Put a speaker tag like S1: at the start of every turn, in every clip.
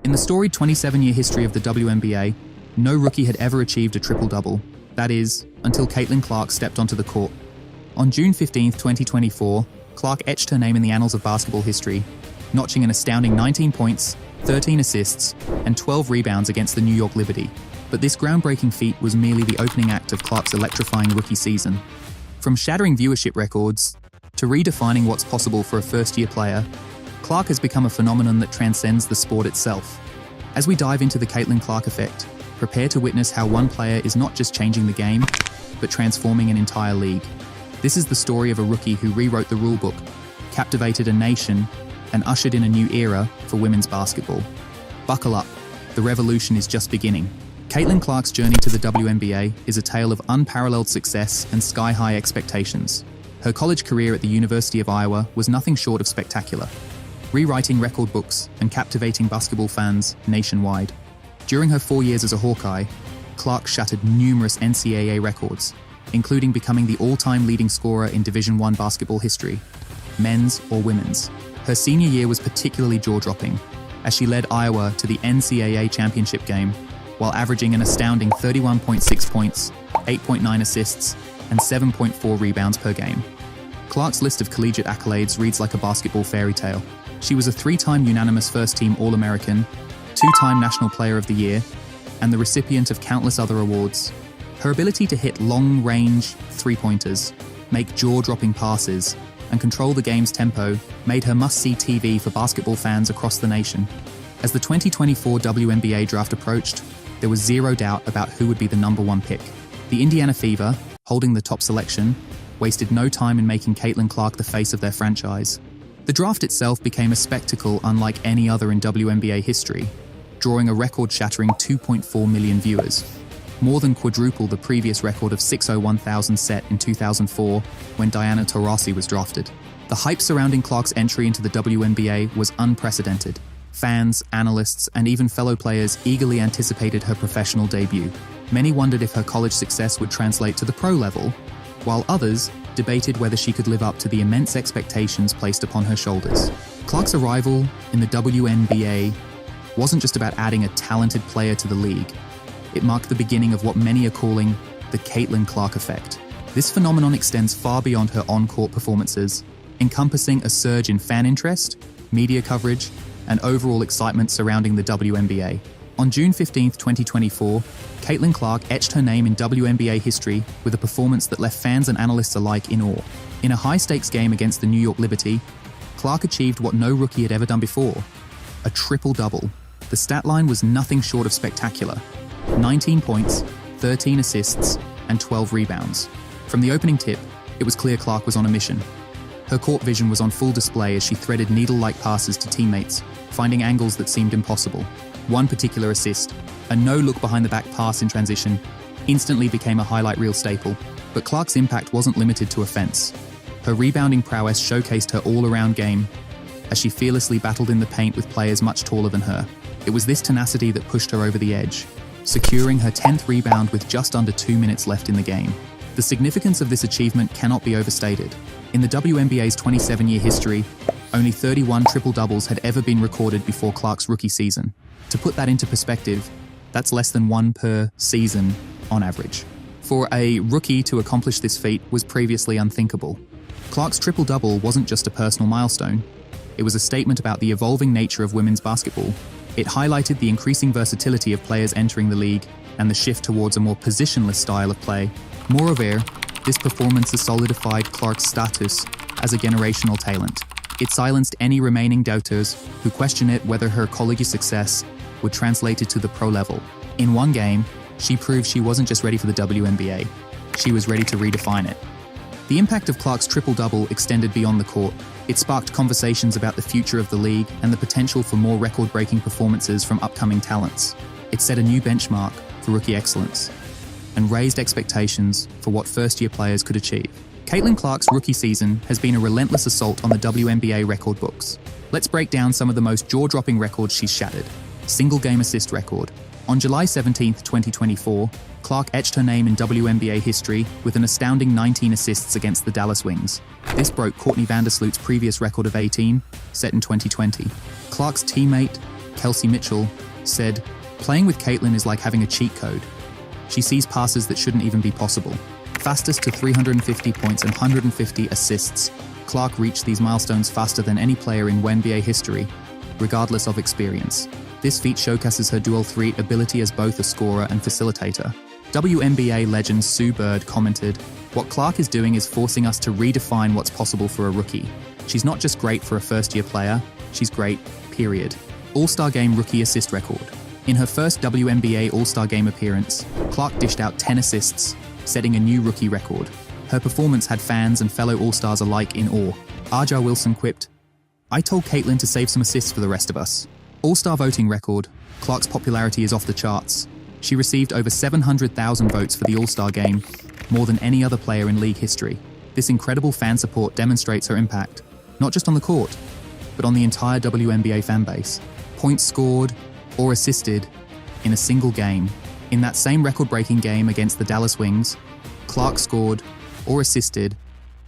S1: In the storied 27-year history of the WNBA, no rookie had ever achieved a triple-double. That is, until Caitlin Clark stepped onto the court. On June 15, 2024, Clark etched her name in the annals of basketball history, notching an astounding 19 points, 13 assists, and 12 rebounds against the New York Liberty. But this groundbreaking feat was merely the opening act of Clark's electrifying rookie season. From shattering viewership records to redefining what's possible for a first-year player, Clark has become a phenomenon that transcends the sport itself. As we dive into the Caitlin Clark effect, prepare to witness how one player is not just changing the game, but transforming an entire league. This is the story of a rookie who rewrote the rulebook, captivated a nation, and ushered in a new era for women's basketball. Buckle up, the revolution is just beginning. Caitlin Clark's journey to the WNBA is a tale of unparalleled success and sky-high expectations. Her college career at the University of Iowa was nothing short of spectacular, rewriting record books and captivating basketball fans nationwide. During her 4 years as a Hawkeye, Clark shattered numerous NCAA records, including becoming the all-time leading scorer in Division I basketball history, men's or women's. Her senior year was particularly jaw-dropping, as she led Iowa to the NCAA championship game, while averaging an astounding 31.6 points, 8.9 assists, and 7.4 rebounds per game. Clark's list of collegiate accolades reads like a basketball fairy tale. She was a 3-time unanimous first-team All-American, 2-time National Player of the Year, and the recipient of countless other awards. Her ability to hit long-range three-pointers, make jaw-dropping passes, and control the game's tempo made her must-see TV for basketball fans across the nation. As the 2024 WNBA draft approached, there was zero doubt about who would be the number one pick. The Indiana Fever, holding the top selection, wasted no time in making Caitlin Clark the face of their franchise. The draft itself became a spectacle unlike any other in WNBA history, drawing a record-shattering 2.4 million viewers, more than quadruple the previous record of 601,000 set in 2004 when Diana Taurasi was drafted. The hype surrounding Clark's entry into the WNBA was unprecedented. Fans, analysts, and even fellow players eagerly anticipated her professional debut. Many wondered if her college success would translate to the pro level, while others debated whether she could live up to the immense expectations placed upon her shoulders. Clark's arrival in the WNBA wasn't just about adding a talented player to the league. It marked the beginning of what many are calling the Caitlin Clark effect. This phenomenon extends far beyond her on-court performances, encompassing a surge in fan interest, media coverage, and overall excitement surrounding the WNBA. On June 15, 2024, Caitlin Clark etched her name in WNBA history with a performance that left fans and analysts alike in awe. In a high-stakes game against the New York Liberty, Clark achieved what no rookie had ever done before: a triple-double. The stat line was nothing short of spectacular: 19 points, 13 assists, and 12 rebounds. From the opening tip, it was clear Clark was on a mission. Her court vision was on full display as she threaded needle-like passes to teammates, finding angles that seemed impossible. One particular assist, a no-look behind-the-back pass in transition, instantly became a highlight reel staple. But Clark's impact wasn't limited to offense. Her rebounding prowess showcased her all-around game as she fearlessly battled in the paint with players much taller than her. It was this tenacity that pushed her over the edge, securing her 10th rebound with just under 2 minutes left in the game. The significance of this achievement cannot be overstated. In the WNBA's 27-year history, only 31 triple-doubles had ever been recorded before Clark's rookie season. To put that into perspective, that's less than one per season on average. For a rookie to accomplish this feat was previously unthinkable. Clark's triple-double wasn't just a personal milestone. It was a statement about the evolving nature of women's basketball. It highlighted the increasing versatility of players entering the league and the shift towards a more positionless style of play. Moreover, this performance has solidified Clark's status as a generational talent. It silenced any remaining doubters who questioned whether her college success would translate it to the pro level. In one game, she proved she wasn't just ready for the WNBA, she was ready to redefine it. The impact of Clark's triple-double extended beyond the court. It sparked conversations about the future of the league and the potential for more record-breaking performances from upcoming talents. It set a new benchmark for rookie excellence and raised expectations for what first-year players could achieve. Caitlin Clark's rookie season has been a relentless assault on the WNBA record books. Let's break down some of the most jaw-dropping records she's shattered. Single-game assist record. On July 17, 2024, Clark etched her name in WNBA history with an astounding 19 assists against the Dallas Wings. This broke Courtney Vandersloot's previous record of 18, set in 2020. Clark's teammate, Kelsey Mitchell, said, "Playing with Caitlin is like having a cheat code. She sees passes that shouldn't even be possible." Fastest to 350 points and 150 assists, Clark reached these milestones faster than any player in WNBA history, regardless of experience. This feat showcases her dual threat ability as both a scorer and facilitator. WNBA legend Sue Bird commented, "What Clark is doing is forcing us to redefine what's possible for a rookie. She's not just great for a first-year player, she's great, period." All-Star Game rookie assist record. In her first WNBA All-Star Game appearance, Clark dished out 10 assists, setting a new rookie record. Her performance had fans and fellow All-Stars alike in awe. Aja Wilson quipped, "I told Caitlin to save some assists for the rest of us." All-Star voting record. Clark's popularity is off the charts. She received over 700,000 votes for the All-Star Game, more than any other player in league history. This incredible fan support demonstrates her impact, not just on the court, but on the entire WNBA fanbase. Points scored or assisted in a single game. In that same record-breaking game against the Dallas Wings, Clark scored or assisted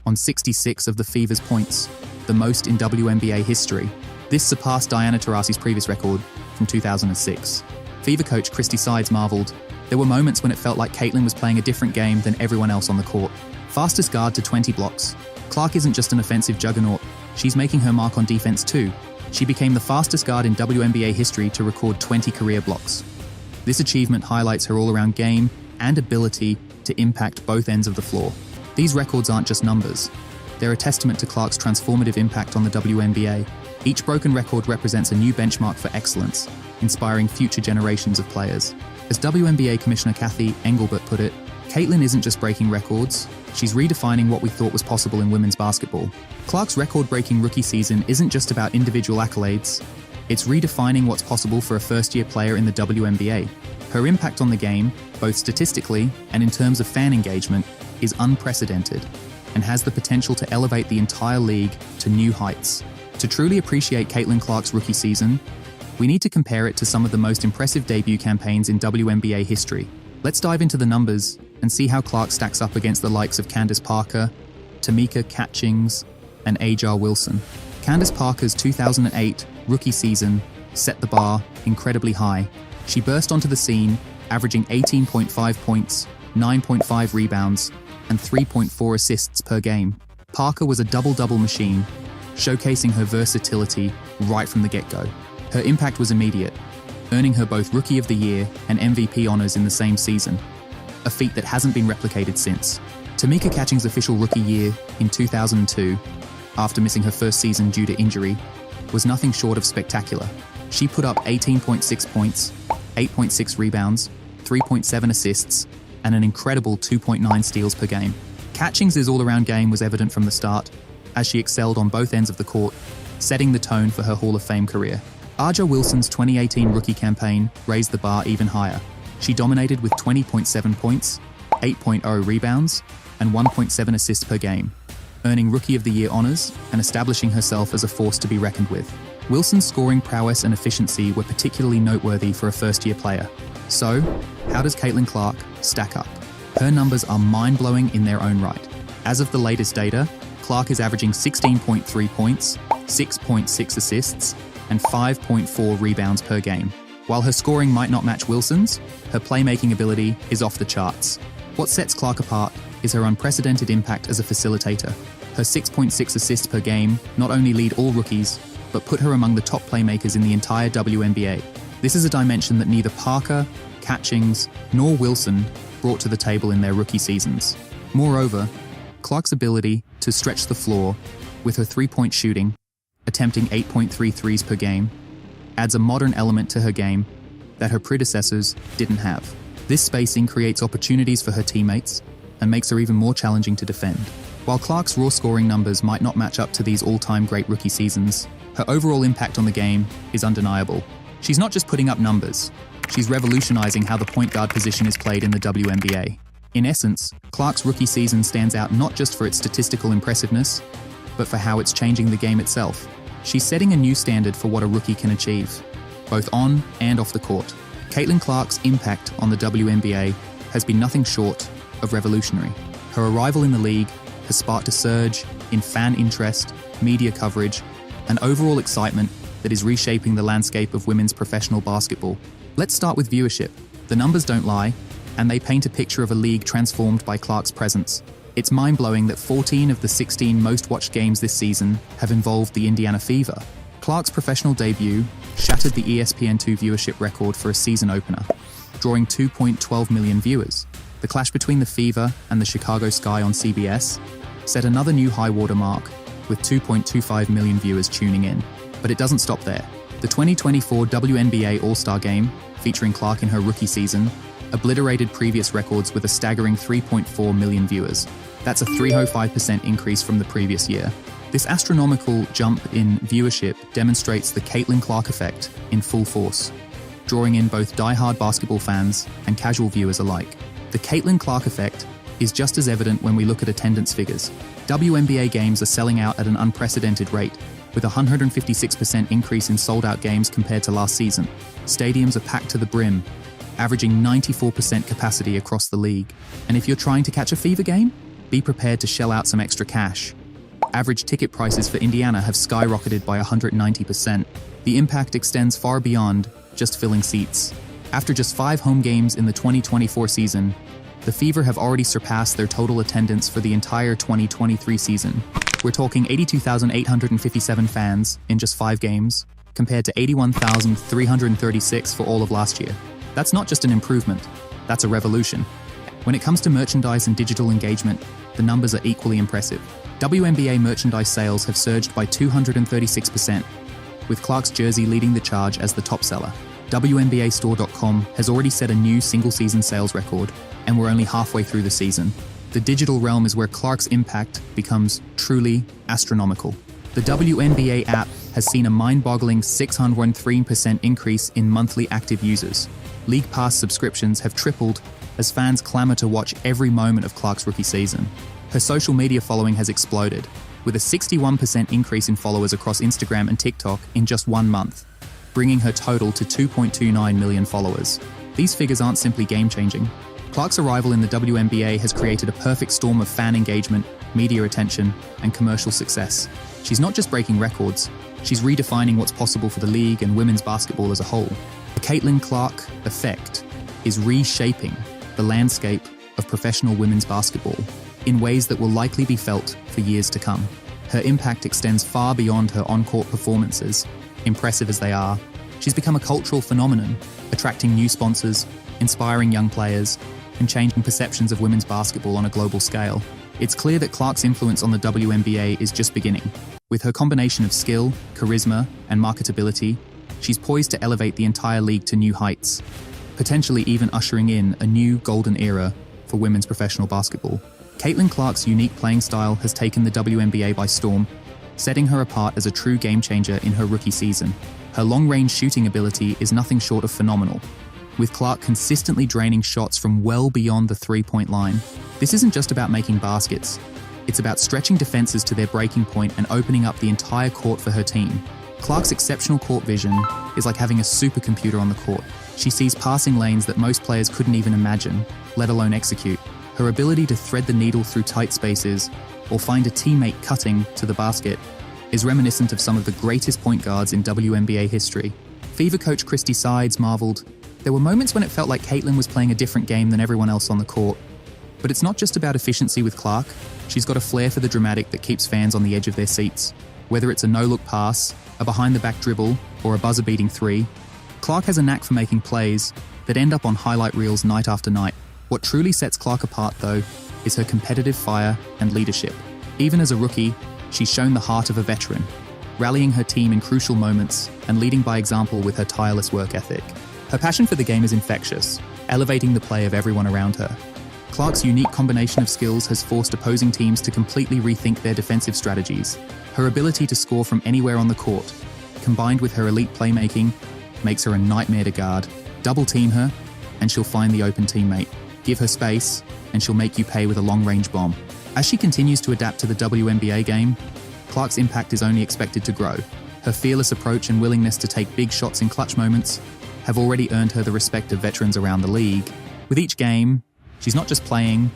S1: on 66 of the Fever's points, the most in WNBA history. This surpassed Diana Taurasi's previous record from 2006. Fever coach Christy Sides marveled, "There were moments when it felt like Caitlin was playing a different game than everyone else on the court." Fastest guard to 20 blocks. Clark isn't just an offensive juggernaut, she's making her mark on defense too. She became the fastest guard in WNBA history to record 20 career blocks. This achievement highlights her all-around game and ability to impact both ends of the floor. These records aren't just numbers. They're a testament to Clark's transformative impact on the WNBA. Each broken record represents a new benchmark for excellence, inspiring future generations of players. As WNBA Commissioner Kathy Engelbert put it, Caitlin isn't just breaking records, she's redefining what we thought was possible in women's basketball. Clark's record-breaking rookie season isn't just about individual accolades, it's redefining what's possible for a first-year player in the WNBA. Her impact on the game, both statistically and in terms of fan engagement, is unprecedented and has the potential to elevate the entire league to new heights. To truly appreciate Caitlin Clark's rookie season, we need to compare it to some of the most impressive debut campaigns in WNBA history. Let's dive into the numbers and see how Clark stacks up against the likes of Candace Parker, Tamika Catchings, and Aja Wilson. Candace Parker's 2008 rookie season set the bar incredibly high. She burst onto the scene, averaging 18.5 points, 9.5 rebounds, and 3.4 assists per game. Parker was a double-double machine, showcasing her versatility right from the get-go. Her impact was immediate, earning her both Rookie of the Year and MVP honors in the same season, a feat that hasn't been replicated since. Tamika Catchings' official rookie year in 2002, after missing her first season due to injury, was nothing short of spectacular. She put up 18.6 points, 8.6 rebounds, 3.7 assists, and an incredible 2.9 steals per game. Catchings' all-around game was evident from the start, as she excelled on both ends of the court, setting the tone for her Hall of Fame career. Aja Wilson's 2018 rookie campaign raised the bar even higher. She dominated with 20.7 points, 8.0 rebounds, and 1.7 assists per game, earning Rookie of the Year honors and establishing herself as a force to be reckoned with. Wilson's scoring prowess and efficiency were particularly noteworthy for a first-year player. So, how does Caitlin Clark stack up? Her numbers are mind-blowing in their own right. As of the latest data, Clark is averaging 16.3 points, 6.6 assists, and 5.4 rebounds per game. While her scoring might not match Wilson's, her playmaking ability is off the charts. What sets Clark apart is her unprecedented impact as a facilitator. Her 6.6 assists per game not only lead all rookies, but put her among the top playmakers in the entire WNBA. This is a dimension that neither Parker, Catchings, nor Wilson brought to the table in their rookie seasons. Moreover, Clark's ability to stretch the floor with her three-point shooting, attempting 8.3 threes per game, adds a modern element to her game that her predecessors didn't have. This spacing creates opportunities for her teammates and makes her even more challenging to defend. While Clark's raw scoring numbers might not match up to these all-time great rookie seasons, her overall impact on the game is undeniable. She's not just putting up numbers, she's revolutionizing how the point guard position is played in the WNBA. In essence, Clark's rookie season stands out not just for its statistical impressiveness, but for how it's changing the game itself. She's setting a new standard for what a rookie can achieve, both on and off the court. Caitlin Clark's impact on the WNBA has been nothing short of revolutionary. Her arrival in the league has sparked a surge in fan interest, media coverage, and overall excitement that is reshaping the landscape of women's professional basketball. Let's start with viewership. The numbers don't lie, and they paint a picture of a league transformed by Clark's presence. It's mind-blowing that 14 of the 16 most-watched games this season have involved the Indiana Fever. Clark's professional debut shattered the ESPN2 viewership record for a season opener, drawing 2.12 million viewers. The clash between the Fever and the Chicago Sky on CBS set another new high-water mark, with 2.25 million viewers tuning in. But it doesn't stop there. The 2024 WNBA All-Star Game, featuring Clark in her rookie season, obliterated previous records with a staggering 3.4 million viewers. That's a 305% increase from the previous year. This astronomical jump in viewership demonstrates the Caitlin Clark effect in full force, drawing in both die-hard basketball fans and casual viewers alike. The Caitlin Clark effect is just as evident when we look at attendance figures. WNBA games are selling out at an unprecedented rate, with a 156% increase in sold-out games compared to last season. Stadiums are packed to the brim, averaging 94% capacity across the league. And if you're trying to catch a Fever game, be prepared to shell out some extra cash. Average ticket prices for Indiana have skyrocketed by 190%. The impact extends far beyond just filling seats. After just 5 home games in the 2024 season, the Fever have already surpassed their total attendance for the entire 2023 season. We're talking 82,857 fans in just 5 games, compared to 81,336 for all of last year. That's not just an improvement, that's a revolution. When it comes to merchandise and digital engagement, the numbers are equally impressive. WNBA merchandise sales have surged by 236%, with Clark's jersey leading the charge as the top seller. WNBAstore.com has already set a new single-season sales record, and we're only halfway through the season. The digital realm is where Clark's impact becomes truly astronomical. The WNBA app has seen a mind-boggling 603% increase in monthly active users. League Pass subscriptions have tripled as fans clamor to watch every moment of Clark's rookie season. Her social media following has exploded, with a 61% increase in followers across Instagram and TikTok in just 1 month, bringing her total to 2.29 million followers. These figures aren't simply game-changing. Clark's arrival in the WNBA has created a perfect storm of fan engagement, media attention, and commercial success. She's not just breaking records, she's redefining what's possible for the league and women's basketball as a whole. The Caitlin Clark effect is reshaping the landscape of professional women's basketball in ways that will likely be felt for years to come. Her impact extends far beyond her on-court performances. Impressive as they are, she's become a cultural phenomenon, attracting new sponsors, inspiring young players, and changing perceptions of women's basketball on a global scale. It's clear that Clark's influence on the WNBA is just beginning. With her combination of skill, charisma, and marketability, she's poised to elevate the entire league to new heights, potentially even ushering in a new golden era for women's professional basketball. Caitlin Clark's unique playing style has taken the WNBA by storm, setting her apart as a true game-changer in her rookie season. Her long-range shooting ability is nothing short of phenomenal, with Clark consistently draining shots from well beyond the three-point line. This isn't just about making baskets. It's about stretching defenses to their breaking point and opening up the entire court for her team. Clark's exceptional court vision is like having a supercomputer on the court. She sees passing lanes that most players couldn't even imagine, let alone execute. Her ability to thread the needle through tight spaces or find a teammate cutting to the basket is reminiscent of some of the greatest point guards in WNBA history. Fever coach Christy Sides marveled, "There were moments when it felt like Caitlin was playing a different game than everyone else on the court." But it's not just about efficiency with Clark. She's got a flair for the dramatic that keeps fans on the edge of their seats. Whether it's a no-look pass, a behind-the-back dribble, or a buzzer-beating three, Clark has a knack for making plays that end up on highlight reels night after night. What truly sets Clark apart, though, is her competitive fire and leadership. Even as a rookie, she's shown the heart of a veteran, rallying her team in crucial moments and leading by example with her tireless work ethic. Her passion for the game is infectious, elevating the play of everyone around her. Clark's unique combination of skills has forced opposing teams to completely rethink their defensive strategies. Her ability to score from anywhere on the court, combined with her elite playmaking, makes her a nightmare to guard. Double team her, and she'll find the open teammate. Give her space, and she'll make you pay with a long-range bomb. As she continues to adapt to the WNBA game, Clark's impact is only expected to grow. Her fearless approach and willingness to take big shots in clutch moments have already earned her the respect of veterans around the league. With each game, she's not just playing,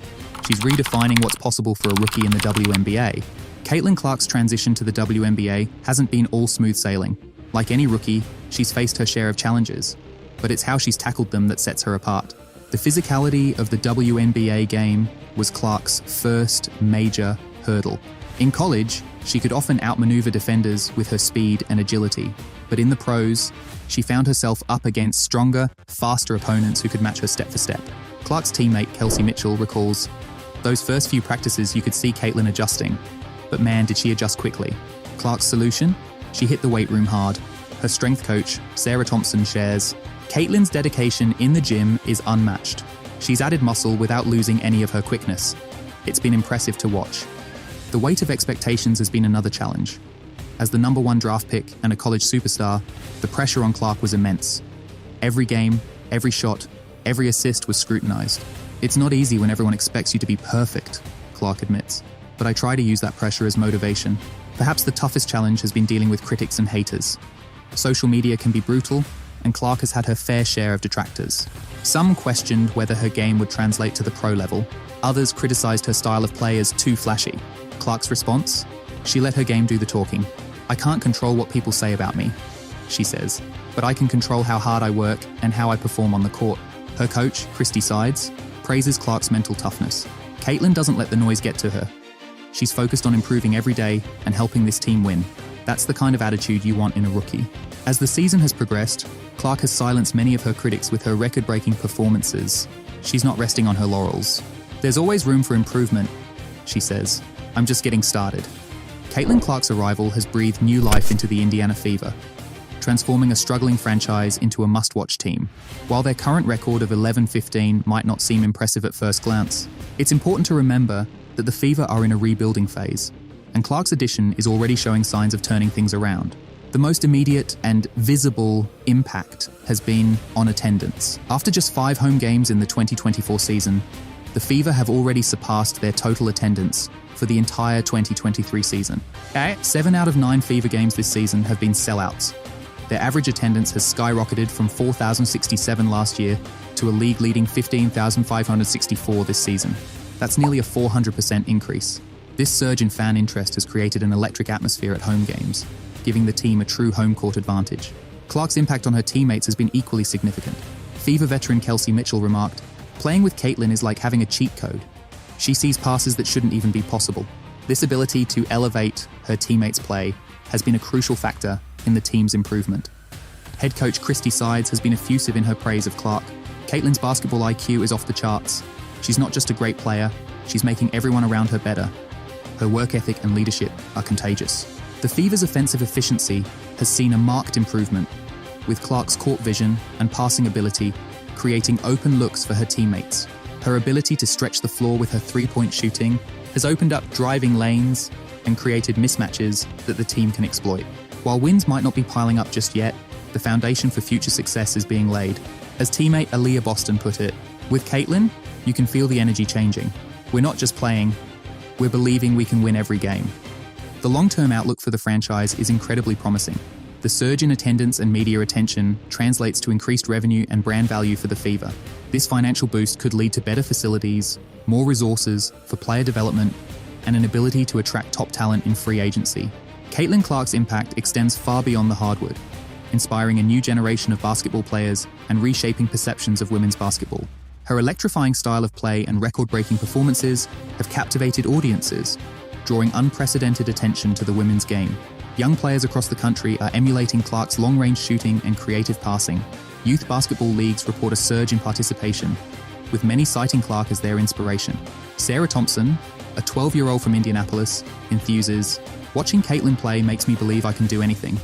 S1: she's redefining what's possible for a rookie in the WNBA. Caitlin Clark's transition to the WNBA hasn't been all smooth sailing. Like any rookie, she's faced her share of challenges, but it's how she's tackled them that sets her apart. The physicality of the WNBA game was Clark's first major hurdle. In college, she could often outmaneuver defenders with her speed and agility, but in the pros, she found herself up against stronger, faster opponents who could match her step for step. Clark's teammate Kelsey Mitchell recalls, "Those first few practices you could see Caitlin adjusting, but man did she adjust quickly." Clark's solution? She hit the weight room hard. Her strength coach, Sarah Thompson, shares, "Caitlin's dedication in the gym is unmatched. She's added muscle without losing any of her quickness. It's been impressive to watch." The weight of expectations has been another challenge. As the #1 draft pick and a college superstar, the pressure on Clark was immense. Every game, every shot, every assist was scrutinized. "It's not easy when everyone expects you to be perfect," Clark admits, "but I try to use that pressure as motivation." Perhaps the toughest challenge has been dealing with critics and haters. Social media can be brutal, and Clark has had her fair share of detractors. Some questioned whether her game would translate to the pro level. Others criticized her style of play as too flashy. Clark's response? She let her game do the talking. "I can't control what people say about me," she says, "but I can control how hard I work and how I perform on the court." Her coach, Christy Sides, praises Clark's mental toughness. "Caitlin doesn't let the noise get to her. She's focused on improving every day and helping this team win. That's the kind of attitude you want in a rookie." As the season has progressed, Clark has silenced many of her critics with her record-breaking performances. She's not resting on her laurels. "There's always room for improvement," she says. "I'm just getting started." Caitlin Clark's arrival has breathed new life into the Indiana Fever, transforming a struggling franchise into a must-watch team. While their current record of 11-15 might not seem impressive at first glance, it's important to remember that the Fever are in a rebuilding phase, and Clark's addition is already showing signs of turning things around. The most immediate and visible impact has been on attendance. After just 5 home games in the 2024 season, the Fever have already surpassed their total attendance for the entire 2023 season. 7 out of 9 Fever games this season have been sellouts. Their average attendance has skyrocketed from 4,067 last year to a league-leading 15,564 this season. That's nearly a 400% increase. This surge in fan interest has created an electric atmosphere at home games, giving the team a true home court advantage. Clark's impact on her teammates has been equally significant. Fever veteran Kelsey Mitchell remarked, "Playing with Caitlin is like having a cheat code. She sees passes that shouldn't even be possible." This ability to elevate her teammates' play has been a crucial factor in the team's improvement. Head coach Christy Sides has been effusive in her praise of Clark. "Caitlin's basketball IQ is off the charts. She's not just a great player, she's making everyone around her better. Her work ethic and leadership are contagious." The Fever's offensive efficiency has seen a marked improvement, with Clark's court vision and passing ability creating open looks for her teammates. Her ability to stretch the floor with her three-point shooting has opened up driving lanes and created mismatches that the team can exploit. While wins might not be piling up just yet, the foundation for future success is being laid. As teammate Aaliyah Boston put it, "With Caitlin, you can feel the energy changing. We're not just playing, we're believing we can win every game." The long-term outlook for the franchise is incredibly promising. The surge in attendance and media attention translates to increased revenue and brand value for the Fever. This financial boost could lead to better facilities, more resources for player development, and an ability to attract top talent in free agency. Caitlin Clark's impact extends far beyond the hardwood, inspiring a new generation of basketball players and reshaping perceptions of women's basketball. Her electrifying style of play and record-breaking performances have captivated audiences, drawing unprecedented attention to the women's game. Young players across the country are emulating Clark's long-range shooting and creative passing. Youth basketball leagues report a surge in participation, with many citing Clark as their inspiration. Sarah Thompson, a 12-year-old from Indianapolis, enthuses, "Watching Caitlin play makes me believe I can do anything.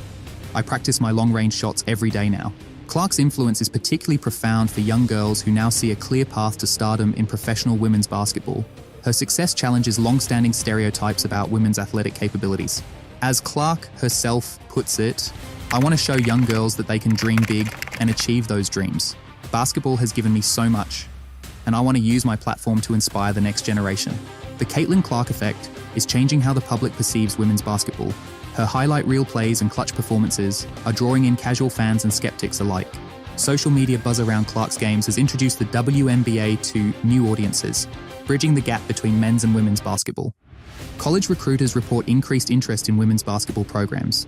S1: I practice my long-range shots every day now." Clark's influence is particularly profound for young girls who now see a clear path to stardom in professional women's basketball. Her success challenges long-standing stereotypes about women's athletic capabilities. As Clark herself puts it, "I want to show young girls that they can dream big and achieve those dreams. Basketball has given me so much, and I want to use my platform to inspire the next generation." The Caitlin Clark effect is changing how the public perceives women's basketball. Her highlight reel plays and clutch performances are drawing in casual fans and skeptics alike. Social media buzz around Clark's games has introduced the WNBA to new audiences, bridging the gap between men's and women's basketball. College recruiters report increased interest in women's basketball programs,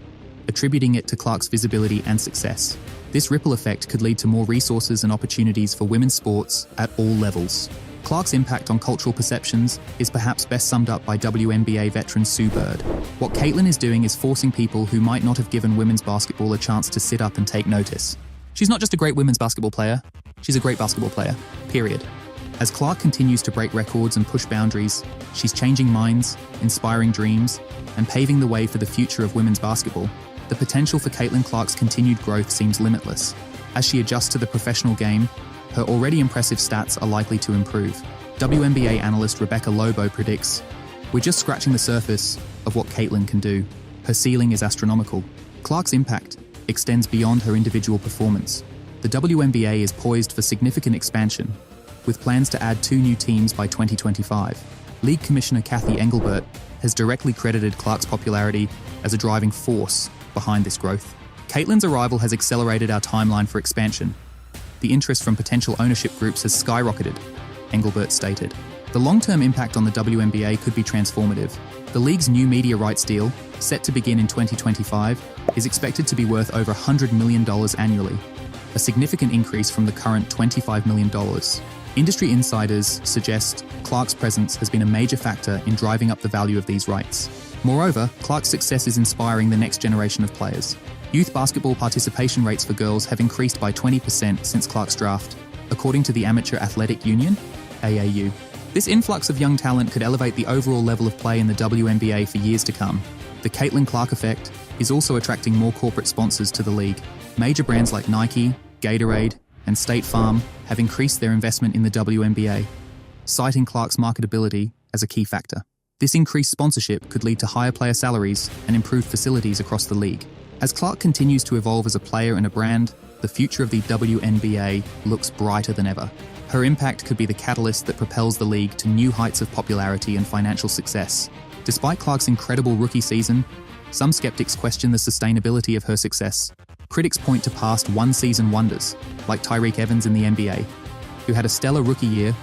S1: attributing it to Clark's visibility and success. This ripple effect could lead to more resources and opportunities for women's sports at all levels. Clark's impact on cultural perceptions is perhaps best summed up by WNBA veteran Sue Bird. What Caitlin is doing is forcing people who might not have given women's basketball a chance to sit up and take notice. She's not just a great women's basketball player, she's a great basketball player, period. As Clark continues to break records and push boundaries, she's changing minds, inspiring dreams, and paving the way for the future of women's basketball. The potential for Caitlin Clark's continued growth seems limitless. As she adjusts to the professional game, her already impressive stats are likely to improve. WNBA analyst Rebecca Lobo predicts, "We're just scratching the surface of what Caitlin can do. Her ceiling is astronomical." Clark's impact extends beyond her individual performance. The WNBA is poised for significant expansion, with plans to add 2 new teams by 2025. League Commissioner Kathy Engelbert has directly credited Clark's popularity as a driving force behind this growth. Caitlin's arrival has accelerated our timeline for expansion. The interest from potential ownership groups has skyrocketed, Engelbert stated. The long-term impact on the WNBA could be transformative. The league's new media rights deal, set to begin in 2025, is expected to be worth over $100 million annually, a significant increase from the current $25 million. Industry insiders suggest Clark's presence has been a major factor in driving up the value of these rights. Moreover, Clark's success is inspiring the next generation of players. Youth basketball participation rates for girls have increased by 20% since Clark's draft, according to the Amateur Athletic Union, AAU. This influx of young talent could elevate the overall level of play in the WNBA for years to come. The Caitlin Clark effect is also attracting more corporate sponsors to the league. Major brands like Nike, Gatorade, and State Farm have increased their investment in the WNBA, citing Clark's marketability as a key factor. This increased sponsorship could lead to higher player salaries and improved facilities across the league. As Clark continues to evolve as a player and a brand, the future of the WNBA looks brighter than ever. Her impact could be the catalyst that propels the league to new heights of popularity and financial success. Despite Clark's incredible rookie season, some skeptics question the sustainability of her success. Critics point to past one-season wonders, like Tyreke Evans in the NBA, who had a stellar rookie year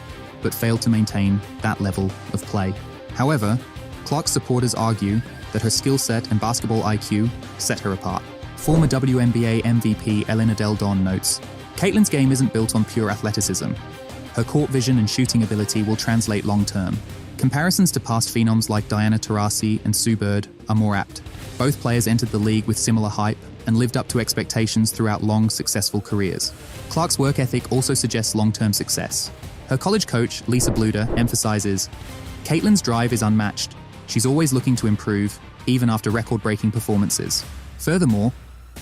S1: but failed to maintain that level of play. However, Clark's supporters argue that her skill set and basketball IQ set her apart. Former WNBA MVP Elena Del Don notes, "Caitlin's game isn't built on pure athleticism. Her court vision and shooting ability will translate long-term." Comparisons to past phenoms like Diana Taurasi and Sue Bird are more apt. Both players entered the league with similar hype and lived up to expectations throughout long, successful careers. Clark's work ethic also suggests long-term success. Her college coach, Lisa Bluder, emphasizes, "Caitlin's drive is unmatched. She's always looking to improve, even after record-breaking performances." Furthermore,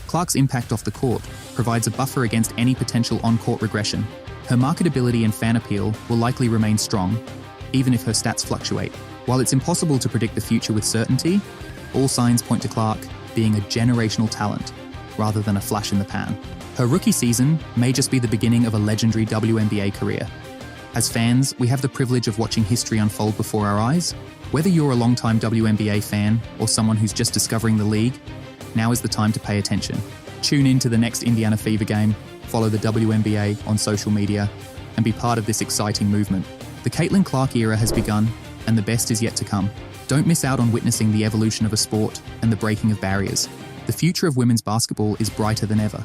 S1: Clark's impact off the court provides a buffer against any potential on-court regression. Her marketability and fan appeal will likely remain strong, even if her stats fluctuate. While it's impossible to predict the future with certainty, all signs point to Clark being a generational talent rather than a flash in the pan. Her rookie season may just be the beginning of a legendary WNBA career. As fans, we have the privilege of watching history unfold before our eyes. Whether you're a longtime WNBA fan or someone who's just discovering the league, now is the time to pay attention. Tune in to the next Indiana Fever game, follow the WNBA on social media, and be part of this exciting movement. The Caitlin Clark era has begun, and the best is yet to come. Don't miss out on witnessing the evolution of a sport and the breaking of barriers. The future of women's basketball is brighter than ever.